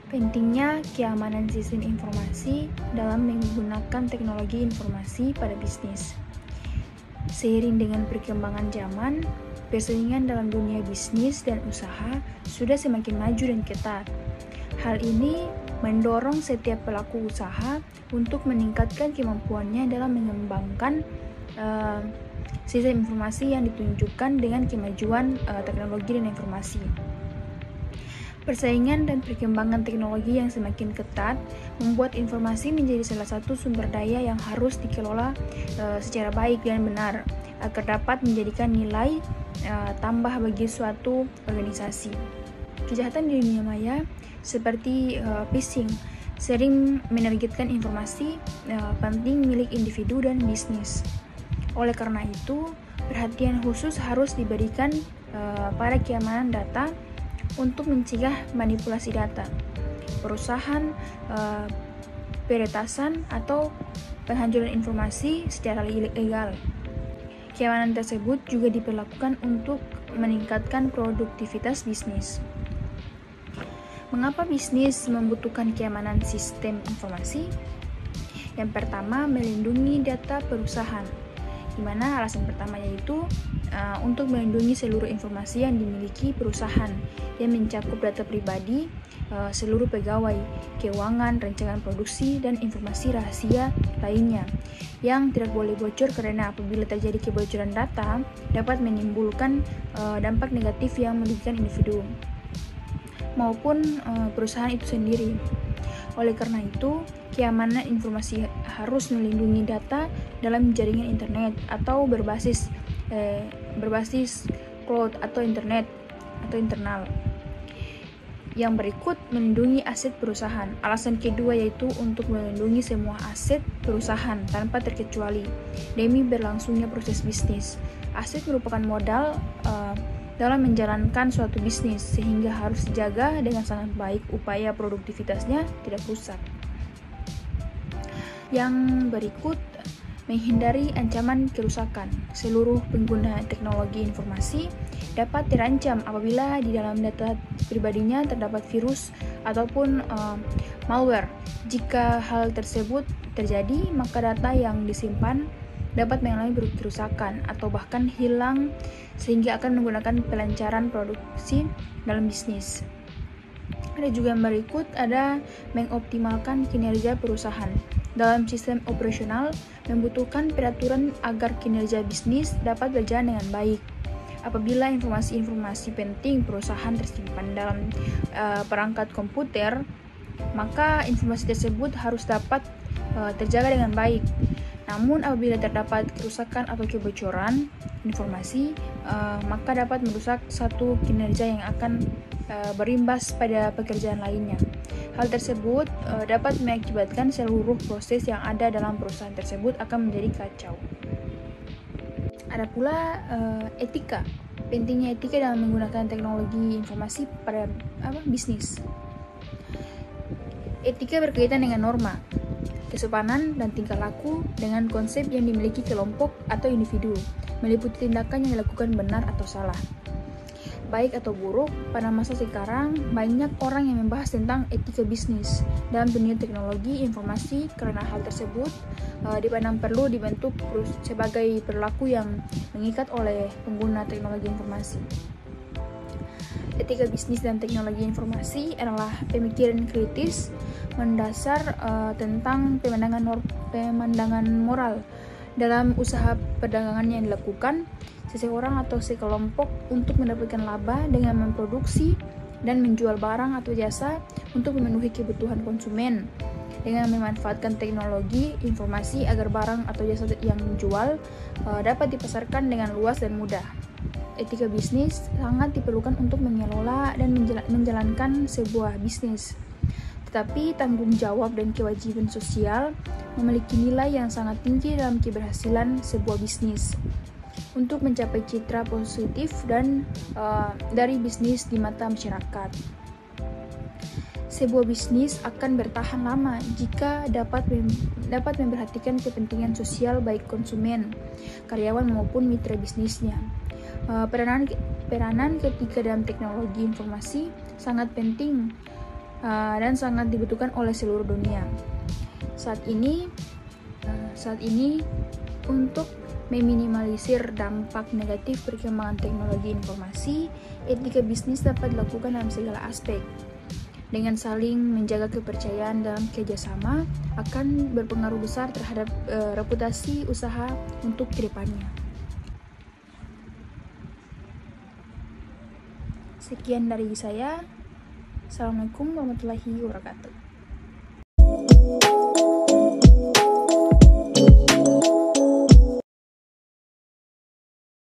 Pentingnya keamanan sistem informasi dalam menggunakan teknologi informasi pada bisnis. Seiring dengan perkembangan zaman, persaingan dalam dunia bisnis dan usaha sudah semakin maju dan ketat. Hal ini mendorong setiap pelaku usaha untuk meningkatkan kemampuannya dalam mengembangkan sistem informasi yang ditunjukkan dengan kemajuan teknologi dan informasi. Persaingan dan perkembangan teknologi yang semakin ketat membuat informasi menjadi salah satu sumber daya yang harus dikelola secara baik dan benar agar dapat menjadikan nilai tambah bagi suatu organisasi. Kejahatan di dunia maya seperti phishing sering menargetkan informasi penting milik individu dan bisnis. Oleh karena itu, perhatian khusus harus diberikan pada keamanan data untuk mencegah manipulasi data, perusahaan, peretasan, atau penghancuran informasi secara ilegal. Keamanan tersebut juga diperlakukan untuk meningkatkan produktivitas bisnis. Mengapa bisnis membutuhkan keamanan sistem informasi? Yang pertama, melindungi data perusahaan, di mana alasan pertama yaitu untuk melindungi seluruh informasi yang dimiliki perusahaan yang mencakup data pribadi, seluruh pegawai, keuangan, rancangan produksi, dan informasi rahasia lainnya yang tidak boleh bocor karena apabila terjadi kebocoran data dapat menimbulkan dampak negatif yang merugikan individu maupun perusahaan itu sendiri. Oleh karena itu, keamanan informasi harus melindungi data dalam jaringan internet atau berbasis cloud atau internet atau internal. Yang berikut, melindungi aset perusahaan. Alasan kedua yaitu untuk melindungi semua aset perusahaan tanpa terkecuali demi berlangsungnya proses bisnis. Aset merupakan modal dalam menjalankan suatu bisnis sehingga harus dijaga dengan sangat baik upaya produktivitasnya tidak rusak. Yang berikut, menghindari ancaman kerusakan. Seluruh pengguna teknologi informasi dapat terancam apabila di dalam data pribadinya terdapat virus ataupun malware. Jika hal tersebut terjadi, maka data yang disimpan dapat mengalami kerusakan atau bahkan hilang sehingga akan menggunakan pelancaran produksi dalam bisnis. Ada juga yang berikut, ada mengoptimalkan kinerja perusahaan. Dalam sistem operasional membutuhkan peraturan agar kinerja bisnis dapat berjalan dengan baik. Apabila informasi-informasi penting perusahaan tersimpan dalam perangkat komputer, maka informasi tersebut harus dapat terjaga dengan baik. Namun apabila terdapat kerusakan atau kebocoran informasi, maka dapat merusak satu kinerja yang akan berimbas pada pekerjaan lainnya. Hal tersebut dapat mengakibatkan seluruh proses yang ada dalam perusahaan tersebut akan menjadi kacau. Ada pula etika. Pentingnya etika dalam menggunakan teknologi informasi pada bisnis. Etika berkaitan dengan norma, kesopanan, dan tingkah laku dengan konsep yang dimiliki kelompok atau individu, meliputi tindakan yang dilakukan benar atau salah. Baik atau buruk, pada masa sekarang banyak orang yang membahas tentang etika bisnis dalam dunia teknologi informasi karena hal tersebut dipandang perlu dibentuk sebagai perilaku yang mengikat oleh pengguna teknologi informasi. Etika bisnis dan teknologi informasi adalah pemikiran kritis mendasar tentang pemandangan moral dalam usaha perdagangan yang dilakukan seseorang atau sekelompok untuk mendapatkan laba dengan memproduksi dan menjual barang atau jasa untuk memenuhi kebutuhan konsumen dengan memanfaatkan teknologi informasi agar barang atau jasa yang dijual dapat dipasarkan dengan luas dan mudah. Etika bisnis sangat diperlukan untuk mengelola dan menjalankan sebuah bisnis. Tetapi tanggung jawab dan kewajiban sosial memiliki nilai yang sangat tinggi dalam keberhasilan sebuah bisnis. untuk mencapai citra positif dan dari bisnis di mata masyarakat. Sebuah bisnis akan bertahan lama jika dapat memperhatikan kepentingan sosial baik konsumen, karyawan maupun mitra bisnisnya. Peranan ketika dalam teknologi informasi sangat penting dan sangat dibutuhkan oleh seluruh dunia. Saat ini untuk meminimalisir dampak negatif perkembangan teknologi informasi, etika bisnis dapat dilakukan dalam segala aspek. Dengan saling menjaga kepercayaan dalam kerjasama akan berpengaruh besar terhadap reputasi usaha untuk kedepannya. Sekian dari saya. Assalamualaikum warahmatullahi wabarakatuh.